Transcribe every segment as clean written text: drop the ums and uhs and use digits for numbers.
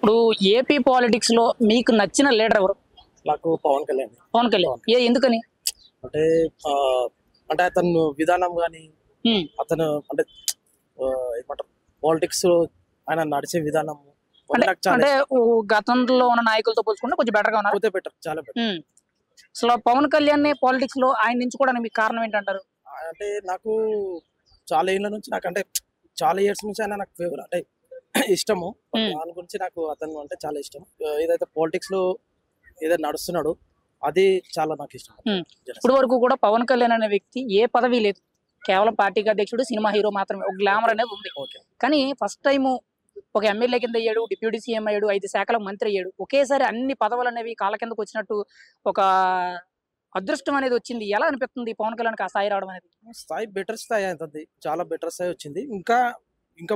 ఇప్పుడు AP politics లో మీకు నచ్చిన లీడర్ ఎవరు? నాకు పవన్ కళ్యాణ్. పవన్ కళ్యాణ్. ఎందుకని? అంటే అంటే అతను విధానం గానీ అతను అంటే ఏమంటారు పాలిటిక్స్ ఆయన నడిచే విధానం అంటే గతంలో ఉన్న నాయకులతో పోల్చుకుంటే కొంచెం బెటర్ గా ఉన్నారు. బెటర్, చాలా బెటర్. అసలు పవన్ కళ్యాణ్ పాలిటిక్స్ లో ఆయన ఎంచుకోవడానికి మీకు కారణం ఏంటంటారు? అంటే నాకు చాలా ఏళ్ళ నుంచి నాకంటే చాలా ఇయర్స్ నుంచి ఆయన నాకు ఫేవర్ అంటే ఇష్టము. దాని గురించి నాకు అతను అంటే చాలా ఇష్టం. ఏదైతే పాలిటిక్స్ లో ఏదైతే నడుస్తున్నాడు అది చాలా నాకు ఇష్టం. ఇప్పుడు వరకు కూడా పవన్ కళ్యాణ్ అనే వ్యక్తి ఏ పదవి లేదు, కేవలం పార్టీకి అధ్యక్షుడు, సినిమా హీరో మాత్రమే. ఒక గ్లామర్ అనేది ఉంది. కానీ ఫస్ట్ టైం ఒక ఎమ్మెల్యే కింద అయ్యాడు, డిప్యూటీ సీఎం అయ్యాడు, 5 శాఖల మంత్రి అయ్యాడు. ఒకేసారి అన్ని పదవులు అనేవి కాళ్ళ కిందకు వచ్చినట్టు ఒక అదృష్టం అనేది వచ్చింది. ఎలా అనిపిస్తుంది పవన్ కళ్యాణ్ ఆ స్థాయి రావడం అనేది? స్థాయి బెటర్ స్థాయి అవుతుంది, చాలా బెటర్ స్థాయి వచ్చింది. ఇంకా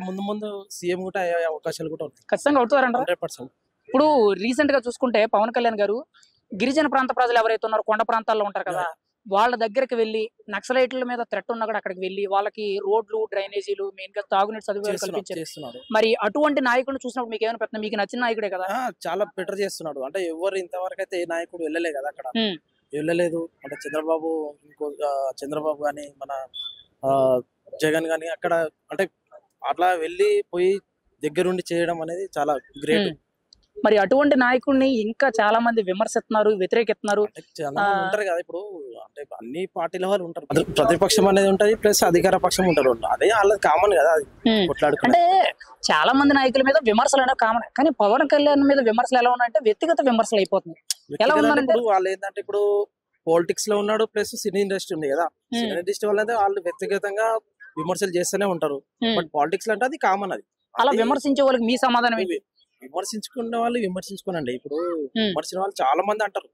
ముందు ముందు సీఎం కూడా అయ్యే అవకాశాలు కూడా ఉంటాయి. ఖచ్చితంగా అవుతారంట. 100%. ఇప్పుడు రీసెంట్ గా చూసుకుంటే పవన్ కళ్యాణ్ గారు గిరిజన ప్రాంత ప్రజలు ఎవరైతే ఉన్నారో, కొండ ప్రాంతాల్లో ఉంటారు కదా, వాళ్ళ దగ్గరికి వెళ్ళి నక్సలైట్ల మీద థ్రెట్ ఉన్నా కూడా అక్కడికి వెళ్ళి వాళ్ళకి రోడ్లు, డ్రైనేజీలు, మెయిన్ గా తాగునీటి సదుపాయాలు కల్పించారు. మరి అటువంటి నాయకుడిని చూసినప్పుడు మీకు ఏమైనా మీకు నచ్చిన నాయకుడే కదా? చాలా బెటర్ చేస్తున్నాడు. అంటే ఎవరు ఇంతవరకు అయితే ఏ నాయకుడు వెళ్ళలే కదా అక్కడ, వెళ్ళలేదు. అంటే చంద్రబాబు గాని మన జగన్ గాని అక్కడ అంటే అట్లా వెళ్ళి పోయి దగ్గరుండి చేయడం అనేది చాలా గ్రేట్. మరి అటువంటి నాయకుడిని ఇంకా చాలా మంది విమర్శిస్తున్నారు, వ్యతిరేకిస్తున్నారు. ఉంటారు కదా ఇప్పుడు, అంటే అన్ని పార్టీల వాళ్ళు ఉంటారు. ప్రతిపక్షం అనేది ఉంటది, ప్లస్ అధికార పక్షం ఉంటారు. అదే వాళ్ళది కామన్ కదా, అంటే చాలా మంది నాయకుల మీద విమర్శలు అనేవి కామన్. కానీ పవన్ కళ్యాణ్ మీద విమర్శలు ఎలా ఉన్నాయంటే వ్యక్తిగత విమర్శలు అయిపోతుంది. ఎలా ఉందంటే వాళ్ళు ఏంటంటే ఇప్పుడు పాలిటిక్స్ లో ఉన్నాడు, ప్లస్ సినీ ఇండస్ట్రీ ఉంది కదా, సినీ ఇండస్ట్రీ వల్ల వాళ్ళు వ్యక్తిగతంగా విమర్శలు చేస్తూనే ఉంటారు. బట్ పాలిటిక్స్ అంటే అది కామన్. అది అలా విమర్శించే వాళ్ళకి మీ సమాధానం ఏంటి? విమర్శించుకునే వాళ్ళు విమర్శించుకోనండి. ఇప్పుడు విమర్శించిన వాళ్ళు చాలా మంది అంటారు.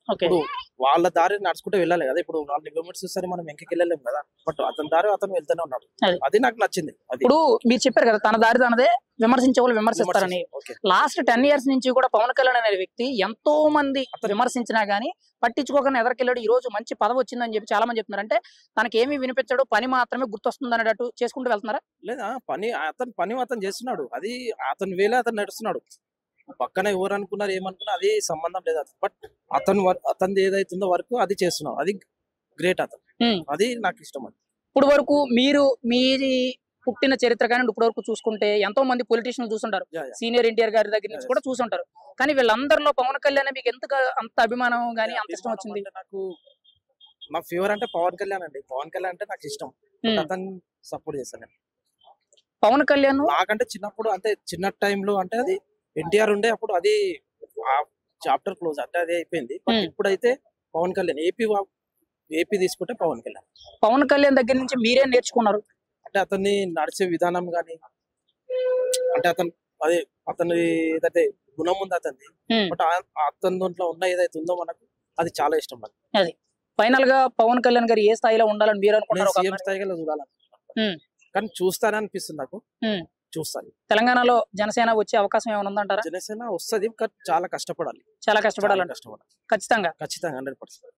ఇప్పుడు వాళ్ళ దారి నడుచుకుంటూ వెళ్ళాలి కదా. ఇప్పుడు వాళ్ళని విమర్శిస్తే మనం వెంకకి వెళ్ళలేము కదా. బట్ అతని దారి అతను వెళ్తూనే ఉన్నాడు, అది నాకు నచ్చింది. ఇప్పుడు మీరు చెప్పారు కదా, తన దారి తనదే, విమర్శించే వాళ్ళు విమర్శిస్తారని. లాస్ట్ 10 years నుంచి కూడా పవన్ కళ్యాణ్ అనే వ్యక్తి ఎంతో మంది విమర్శించినా గానీ పట్టించుకోకుండా ఎదరికెళ్ళాడు. ఈ రోజు మంచి పదవి వచ్చిందని చెప్పి చాలా మంది చెప్తున్నారు. అంటే తనకి ఏమి వినిపించాడు, పని మాత్రమే గుర్తొస్తుంది అనేటట్టు చేసుకుంటూ వెళ్తున్నారా? లేదా అతను చేస్తున్నాడు, అది అతని వేళ అతను నడుస్తున్నాడు. పక్కన ఎవరు అనుకున్నారు ఏమనుకున్నా అది సంబంధం లేదు. బట్ అతను ఏదైతుందో వరకు అది చేస్తున్నాడు, అది గ్రేట్. అది నాకు ఇష్టం. అది ఇప్పుడు వరకు మీరు మీది పుట్టిన చరిత్ర కానీ ఇప్పుడు వరకు చూసుకుంటే ఎంతో మంది పొలిటీషియన్లు చూస్తుంటారు, సీనియర్ ఎన్టీఆర్ గారి దగ్గర నుంచి కూడా చూసుంటారు. కానీ వీళ్ళందరిలో పవన్ కళ్యాణ్ మీకు అంత అభిమానం గానీ అంత ఇష్టం వచ్చింది? నా ఫేవర్ అంటే పవన్ కళ్యాణ్ అండి. పవన్ కళ్యాణ్ అంటే నాకు ఇష్టం, అతను సపోర్ట్ చేస్తాను. పవన్ కళ్యాణ్ నాకంటే చిన్నప్పుడు, అంటే చిన్న టైంలో అంటే అది ఎన్టీఆర్ ఉండే అప్పుడు అది చాప్టర్ క్లోజ్, అంటే అది అయిపోయింది. ఇప్పుడైతే పవన్ కళ్యాణ్ ఏపీ తీసుకుంటే పవన్ కళ్యాణ్ దగ్గర నుంచి మీరే నేర్చుకున్నారు? అంటే అతన్ని నడిచే విధానం గాని, అంటే అతని ఏదైతే గుణం ఉంది అతన్ని, బట్ అతని దాంట్లో ఉన్న ఏదైతే ఉందో మనకు అది చాలా ఇష్టం. అది ఫైనల్ గా పవన్ కళ్యాణ్ గారు ఏ స్థాయిలో ఉండాలని మీరు అనుకుంటున్నారు? సీఎం స్థాయిగా చూడాలనుకుంటున్నాను, కానీ చూస్తానని అనిపిస్తుంది నాకు. చూస్తాను. తెలంగాణలో జనసేన వచ్చే అవకాశం ఏమైనా ఉందంటారా? జనసేన వస్తుంది, చాలా కష్టపడాలి. ఖచ్చితంగా 100%.